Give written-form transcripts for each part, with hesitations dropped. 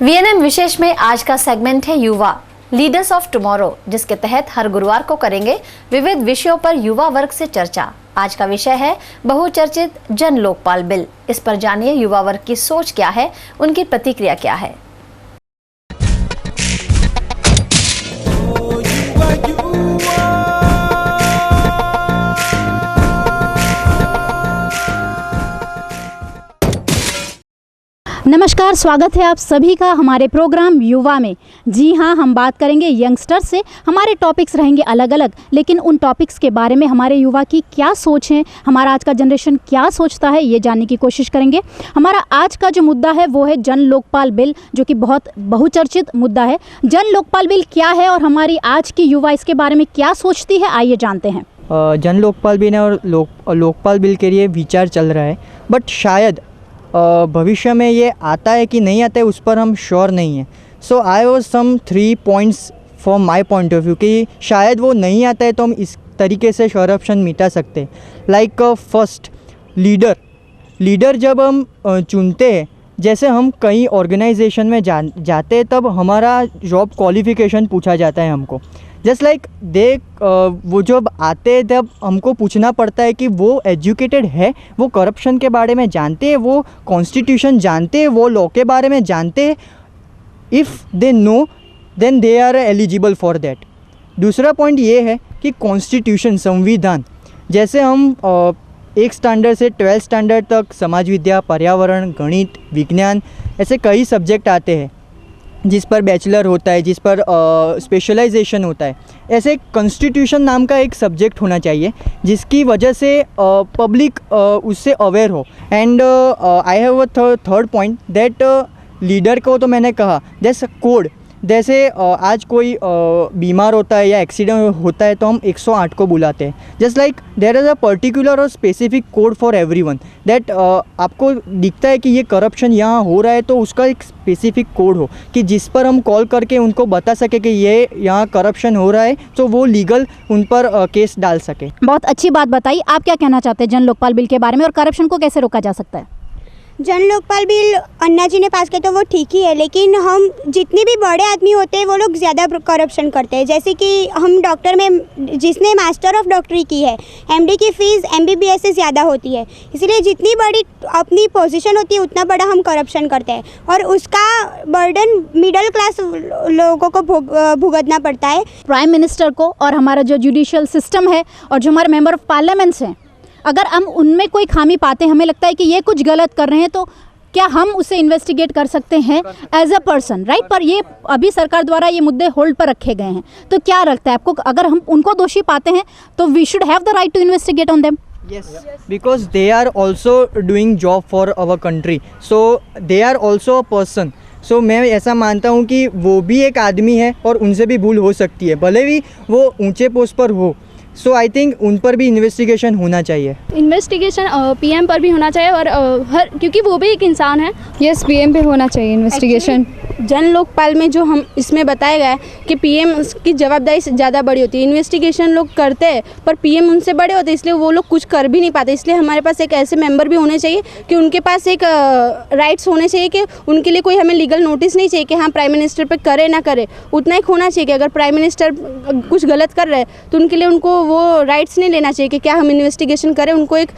VNM विशेष में आज का सेगमेंट है युवा लीडर्स ऑफ टुमारो, जिसके तहत हर गुरुवार को करेंगे विविध विषयों पर युवा वर्ग से चर्चा। आज का विषय है बहुचर्चित जन लोकपाल बिल। इस पर जानिए युवा वर्ग की सोच क्या है, उनकी प्रतिक्रिया क्या है। नमस्कार, स्वागत है आप सभी का हमारे प्रोग्राम युवा में। जी हाँ, हम बात करेंगे यंगस्टर्स से। हमारे टॉपिक्स रहेंगे अलग अलग, लेकिन उन टॉपिक्स के बारे में हमारे युवा की क्या सोच है, हमारा आज का जनरेशन क्या सोचता है, ये जानने की कोशिश करेंगे। हमारा आज का जो मुद्दा है वो है जन लोकपाल बिल, जो कि बहुत बहुचर्चित मुद्दा है। जन लोकपाल बिल क्या है और हमारी आज की युवा इसके बारे में क्या सोचती है, आइए जानते हैं। जन लोकपाल बिल और लोकपाल बिल के लिए विचार चल रहा है, बट शायद भविष्य में ये आता है कि नहीं आता है उस पर हम श्योर नहीं हैं। So I was some 3 points from my point of view कि शायद वो नहीं आता है तो हम इस तरीके से करप्शन मिटा सकते हैं। लाइक फर्स्ट, लीडर जब हम चुनते हैं, जैसे हम कई ऑर्गेनाइजेशन में जाते हैं तब हमारा जॉब क्वालिफ़िकेशन पूछा जाता है हमको। जस्ट लाइक वो जब आते हैं तब हमको पूछना पड़ता है कि वो एजुकेटेड है, वो करप्शन के बारे में जानते हैं, वो कॉन्स्टिट्यूशन जानते हैं, वो लॉ के बारे में जानते हैं। If they know then they are eligible for that. दूसरा पॉइंट ये है कि कॉन्स्टिट्यूशन, संविधान, जैसे हम 1 स्टैंडर्ड से 12 स्टैंडर्ड तक समाज विद्या, पर्यावरण, गणित, विज्ञान, ऐसे कई सब्जेक्ट आते हैं जिस पर बैचलर होता है, जिस पर स्पेशलाइजेशन होता है। ऐसे कॉन्स्टिट्यूशन नाम का एक सब्जेक्ट होना चाहिए जिसकी वजह से पब्लिक उससे अवेयर हो। And I have a third point that leader को तो मैंने कहा, जैसे कोड, जैसे आज कोई बीमार होता है या एक्सीडेंट होता है तो हम 108 को बुलाते हैं। Just like there is a particular और specific code for everyone that आपको दिखता है कि ये करप्शन यहाँ हो रहा है तो उसका एक स्पेसिफिक कोड हो कि जिस पर हम कॉल करके उनको बता सके कि ये यहाँ करप्शन हो रहा है, तो वो लीगल उन पर केस डाल सके। बहुत अच्छी बात बताई। आप क्या कहना चाहते हैं जन लोकपाल बिल के बारे में और करप्शन को कैसे रोका जा सकता है? जन लोकपाल बिल अन्ना जी ने पास किया तो वो ठीक ही है, लेकिन हम जितने भी बड़े आदमी होते हैं वो लोग ज़्यादा करप्शन करते हैं। जैसे कि हम डॉक्टर में जिसने मास्टर ऑफ डॉक्टरी की है, एमडी की फ़ीस एमबीबीएस से ज़्यादा होती है, इसलिए जितनी बड़ी अपनी पोजीशन होती है उतना बड़ा हम करप्शन करते हैं और उसका बर्डन मिडिल क्लास लोगों को भुगतना पड़ता है। प्राइम मिनिस्टर को और हमारा जो जुडिशियल सिस्टम है और जो हमारे मेंबर ऑफ पार्लियामेंट्स हैं, अगर हम उनमें कोई खामी पाते हैं, हमें लगता है कि ये कुछ गलत कर रहे हैं, तो क्या हम उसे इन्वेस्टिगेट कर सकते हैं एज अ पर्सन, राइट? पर ये अभी सरकार द्वारा ये मुद्दे होल्ड पर रखे गए हैं। तो क्या लगता है आपको, अगर हम उनको दोषी पाते हैं तो we should have the right to investigate on them? Yes, because they are also doing job for our country, so they are also a person. सो मैं ऐसा मानता हूँ कि वो भी एक आदमी है और उनसे भी भूल हो सकती है, भले भी वो ऊंचे पोस्ट पर हो। सो आई थिंक उन पर भी इन्वेस्टिगेशन होना चाहिए। इन्वेस्टिगेशन पीएम पर भी होना चाहिए और हर, क्योंकि वो भी एक इंसान है। यस, पीएम पे होना चाहिए इन्वेस्टिगेशन। जन लोकपाल में जो हम इसमें बताया गया है कि पीएम की जवाबदारी ज़्यादा बड़ी होती है। इन्वेस्टिगेशन लोग करते हैं पर पीएम उनसे बड़े होते हैं, इसलिए वो लोग कुछ कर भी नहीं पाते। इसलिए हमारे पास एक ऐसे मेंबर भी होने चाहिए कि उनके पास एक राइट्स होने चाहिए कि उनके लिए कोई हमें लीगल नोटिस नहीं चाहिए कि हाँ प्राइम मिनिस्टर पे करे ना करे। उतना एक होना चाहिए कि अगर प्राइम मिनिस्टर कुछ गलत कर रहे हैं तो उनके लिए उनको वो राइट्स नहीं लेना चाहिए कि क्या हम इन्वेस्टिगेशन करें। उनको एक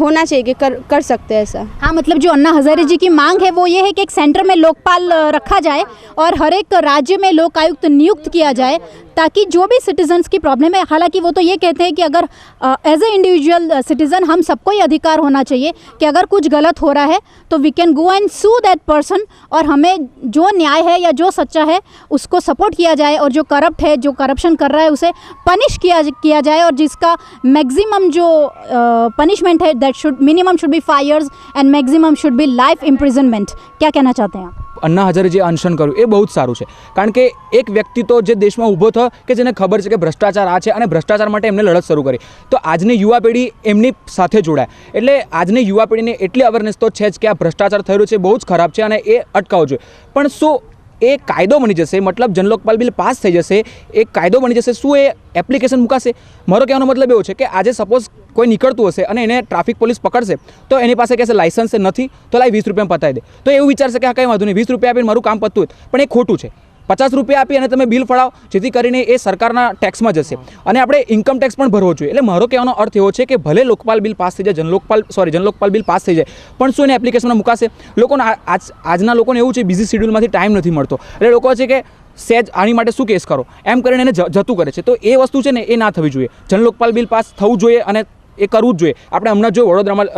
होना चाहिए कि कर सकते हैं ऐसा। हाँ, मतलब जो अन्ना हजारे जी की मांग है वो ये है कि एक सेंटर में लोकपाल रखा जाए और हर एक राज्य में लोक आयुक्त नियुक्त किया जाए, ताकि जो भी सिटीजन्स की प्रॉब्लम है, हालांकि वो तो ये कहते हैं कि अगर एज ए इंडिविजुअल सिटीज़न हम सबको ये अधिकार होना चाहिए कि अगर कुछ गलत हो रहा है तो we can go and sue that person, और हमें जो न्याय है या जो सच्चा है उसको सपोर्ट किया जाए, और जो करप्ट है, जो करप्शन कर रहा है, उसे पनिश किया जाए, और जिसका मैक्सिमम जो पनिशमेंट है that should minimum should be 5 years and maximum should be life imprisonment. क्या कहना चाहते हैं आप? अन्ना हजारे जे अनशन कर्યું એ બહુ જ સારું છે, કારણ કે એક વ્યક્તિ તો જે દેશમાં ઊભો થયો કે જેને ખબર છે કે ભ્રષ્ટાચાર આ છે અને ભ્રષ્ટાચાર માટે એમને લડત શરૂ કરી, તો આજની યુવા પેઢી એમની સાથે જોડાય। એટલે આજની યુવા પેઢીને એટલી અવેરનેસ તો છે જ કે આ ભ્રષ્ટાચાર થઈ રહ્યો છે, બહુ જ ખરાબ છે અને એ અટકાવવો જોઈએ। પણ શું એ કાયદો બની જશે, મતલબ જનલોકપાલ બિલ પાસ થઈ જશે, એક કાયદો બની જશે, શું એ એપ્લિકેશન મુકાશે? મારો કહેવાનો મતલબ એવો છે કે આજે સપોઝ કોઈ નીકળતું હશે અને એને ટ્રાફિક પોલીસ પકડશે તો એની પાસે કહેશે લાઇસન્સ નથી, તો લાઈ 20 રૂપિયામાં પતાવી દે, તો એવું વિચારશે કે હા કંઈ વાંધો નહીં, 20 રૂપિયા આપીને મારું કામ પતતું હોય, પણ એ ખોટું છે. 50 રૂપિયા આપી અને તમે બિલ ફળાવો, જેથી કરીને એ સરકારના ટેક્સમાં જશે અને આપણે ઇન્કમ ટેક્સ પણ ભરવો જોઈએ. એટલે મારો કહેવાનો અર્થ એવો છે કે ભલે લોકપાલ બિલ પાસ થઈ જાય, જનલોકપાલ બિલ પાસ થઈ જાય, પણ શું એને એપ્લિકેશનમાં મુકાશે? લોકોને આજના લોકોને એવું છે, બિઝી શેડ્યુલમાંથી ટાઈમ નથી મળતો, એટલે લોકો છે કે સહેજ આની માટે શું કેસ કરો એમ કરીને એને જતું કરે છે. તો એ વસ્તુ છે ને એ ના થવી જોઈએ. જનલોકપાલ બિલ પાસ થવું જોઈએ અને એ કરવું જ જોઈએ. આપણે હમણાં જો વડોદરામાં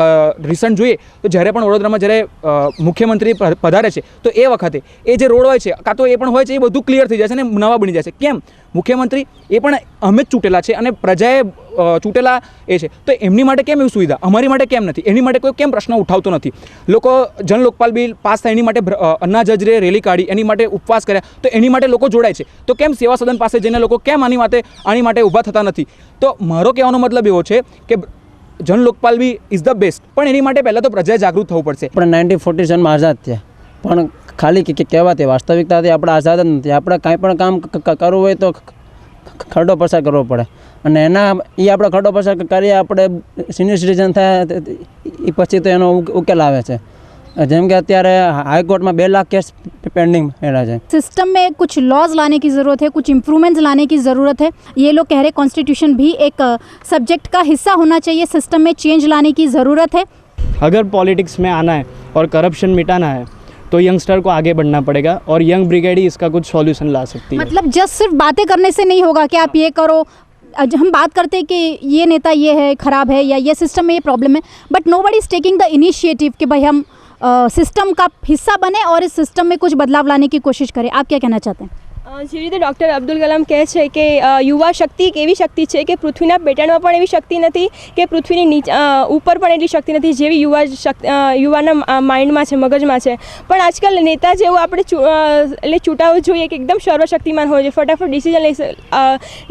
રિસન્ટ જોઈએ તો જ્યારે પણ વડોદરામાં જ્યારે મુખ્યમંત્રી પધારે છે તો એ વખતે એ જે રોડ હોય છે કાં તો એ પણ હોય છે એ બધું ક્લિયર થઈ જાય છે અને નવા બની જાય છે. કેમ? મુખ્યમંત્રી એ પણ અમે જ ચૂંટેલા છે અને પ્રજાએ ચૂંટેલા એ છે, તો એમની માટે કેમ એવી સુવિધા, અમારી માટે કેમ નથી? એની માટે કોઈ કેમ પ્રશ્ન ઉઠાવતો નથી? લોકો જનલોકપાલ બિલ પાસ થાય એની માટે અન્ના હજારે રેલી કાઢી, એની માટે ઉપવાસ કર્યા, તો એની માટે લોકો જોડાય છે. તો કેમ સેવા સદન પાસે જઈને લોકો કેમ આની માટે ઊભા થતા નથી? તો મારો કહેવાનો મતલબ એવો છે કે Janlokpal B is the best, પણ એની માટે પહેલાં તો પ્રજાએ જાગૃત થવું પડશે. આપણે 1947માં આઝાદ થયા, પણ ખાલી કહેવાથી વાસ્તવિકતાથી આપણે આઝાદ જ નથી. આપણે કાંઈ પણ કામ કરવું હોય તો ખરડો પસાર કરવો પડે, અને આપણે ખરડો પસાર કરીએ, આપણે સિનિયર સિટીઝન થાય એ પછી તો એનો ઉકેલ આવે છે. જેમ કે અત્યારે हाईकोर्ट में 2 लाख केस पेंडिंग है. सिस्टम में कुछ लॉज लाने की ज़रूरत है, कुछ इम्प्रूवमेंट्स लाने की ज़रूरत है. ये लोग कह रहे कॉन्स्टिट्यूशन भी एक सब्जेक्ट का हिस्सा होना चाहिए, सिस्टम में चेंज लाने की ज़रूरत है. अगर पॉलिटिक्स में आना है और करप्शन मिटाना है तो यंगस्टर को आगे बढ़ना पड़ेगा और यंग ब्रिगेड ही इसका कुछ सॉल्यूशन ला सकती है. मतलब जस्ट सिर्फ बातें करने से नहीं होगा कि आप ये करो. हम बात करते हैं कि ये नेता ये है ख़राब है या ये सिस्टम में ये प्रॉब्लम है, but nobody is taking the initiative कि भाई हम सिस्टम का हिस्सा बने और इस सिस्टम में कुछ बदलाव लाने की कोशिश करें. आप क्या कहना चाहते हैं? જે રીતે ડૉક્ટર અબ્દુલ કલામ કહે છે કે યુવા શક્તિ એક એવી શક્તિ છે કે પૃથ્વીના પેટર્નમાં પણ એવી શક્તિ નથી કે પૃથ્વીની ઉપર પણ એટલી શક્તિ નથી જેવી યુવાના માઇન્ડમાં છે, મગજમાં છે. પણ આજકાલ નેતા જેવું આપણે એટલે ચૂંટાવવું જોઈએ કે એકદમ સર્વશક્તિમાન હોય છે, ફટાફટ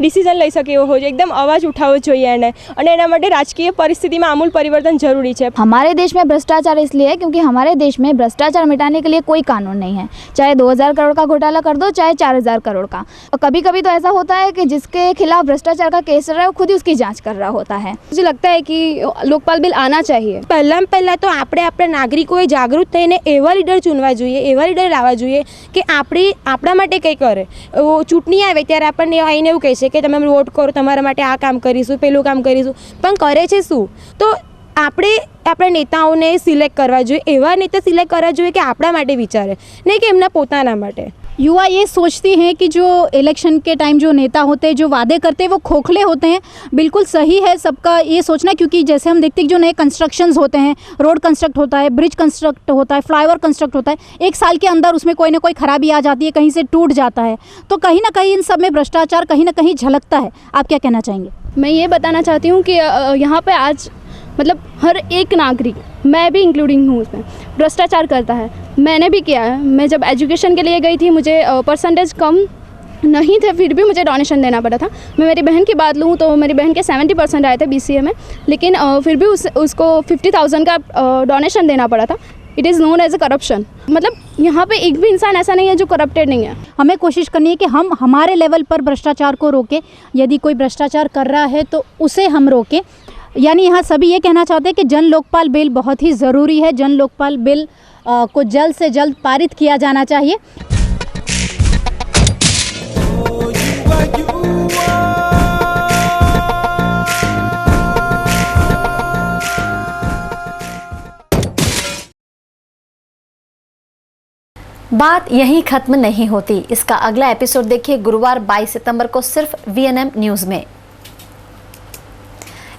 ડિસિઝન લઈ શકે એવો હોય છે, એકદમ અવાજ ઉઠાવવો જોઈએ એને, અને એના માટે રાજકીય પરિસ્થિતિમાં આમૂલ પરિवर्तन जरूरी है. हमारे देश में भ्रष्टाचार इसलिए है क्योंकि हमारे देश में भ्रष्टाचार मिटाने के लिए कोई कानून नहीं है. चाहे 2000 करोड़ का घोटाला कर दो, चाहे 4000 करोड़ का. और कभी कभी तो ऐसा होता है कि जिसके खिलाफ भ्रष्टाचार का केस चल रहा है वो खुद ही उसकी जांच कर रहा होता है. मुझे लगता है कि लोकपाल बिल आना चाहिए. પહેલાં તો આપણે આપણા નાગરિકોએ જાગૃત થઈને એવા લીડર ચૂનવા જોઈએ, એવા લીડર લાવવા જોઈએ કે આપણા માટે કંઈ કરે. ચૂંટણી આવે ત્યારે આપણને આવીને એવું કહેશે કે તમે વોટ કરો, તમારા માટે આ કામ કરીશું, પેલું કામ કરીશું, પણ કરે છે શું? તો આપણે આપણા નેતાઓને સિલેક્ટ કરવા જોઈએ, એવા નેતા સિલેક્ટ કરવા જોઈએ કે આપણા માટે વિચારે, નહીં કે એમના પોતાના માટે. युवा ये सोचती हैं कि जो इलेक्शन के टाइम जो नेता होते हैं, जो वादे करते हैं वो खोखले होते हैं. बिल्कुल सही है सबका ये सोचना, क्योंकि जैसे हम देखते हैं कि जो नए कंस्ट्रक्शंस होते हैं, रोड कंस्ट्रक्ट होता है, ब्रिज कंस्ट्रक्ट होता है, फ्लाईओवर कंस्ट्रक्ट होता है, 1 साल के अंदर उसमें कोई ना कोई खराबी आ जाती है, कहीं से टूट जाता है. तो कहीं ना कहीं इन सब में भ्रष्टाचार कहीं ना कहीं झलकता है. आप क्या कहना चाहेंगे? मैं ये बताना चाहती हूँ कि यहाँ पे आज मतलब हर एक नागरिक, मैं भी इंक्लूडिंग हूँ उसमें, भ्रष्टाचार करता है. मैंने भी किया है. मैं जब एजुकेशन के लिए गई थी, मुझे परसेंटेज कम नहीं थे, फिर भी मुझे डोनेशन देना पड़ा था. मैं मेरी बहन की बात लूँ तो मेरी बहन के 70% आए थे BCA में, लेकिन फिर भी उसको 50,000 का डोनेशन देना पड़ा था. It is known as a corruption. मतलब यहाँ पे एक भी इंसान ऐसा नहीं है जो करप्टेड नहीं है. हमें कोशिश करनी है कि हम हमारे लेवल पर भ्रष्टाचार को रोकें. यदि कोई भ्रष्टाचार कर रहा है तो उसे हम रोकें. यानी यहाँ सभी ये कहना चाहते हैं कि जन लोकपाल बिल बहुत ही ज़रूरी है. जन लोकपाल बिल को जल्द से जल्द पारित किया जाना चाहिए. बात यहीं खत्म नहीं होती. इसका अगला एपिसोड देखिए गुरुवार 22 सितंबर को सिर्फ VNM न्यूज़ में.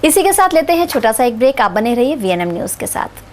इसी के साथ लेते हैं छोटा सा एक ब्रेक. आप बने रहिए VNM न्यूज़ के साथ.